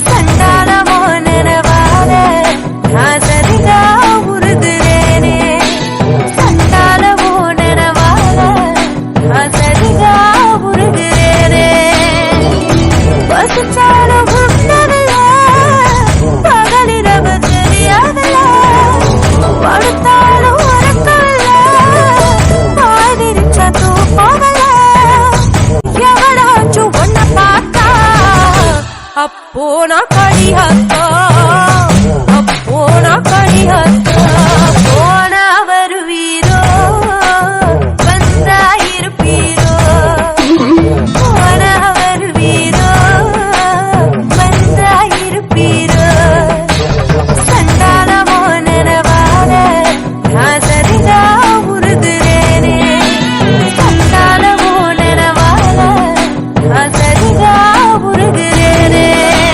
சண்டாலமோ நினைவார நான் சரிதா உருகுறேனே சண்டாலமோ நினைவார நான் சரிதா உருகுறேனே பசுச்சாலும் உண்ணவில்ல பகலிரவு தெரியாதல்ல படுத்தாலும் உறக்கல்ல பாய் விரிச்சா தூக்கமல்ல எவனாச்சும் ஒன்ன பார்த்தா அப்போ நான் கடியாத்தா அப்போ நான் கடியாத்தா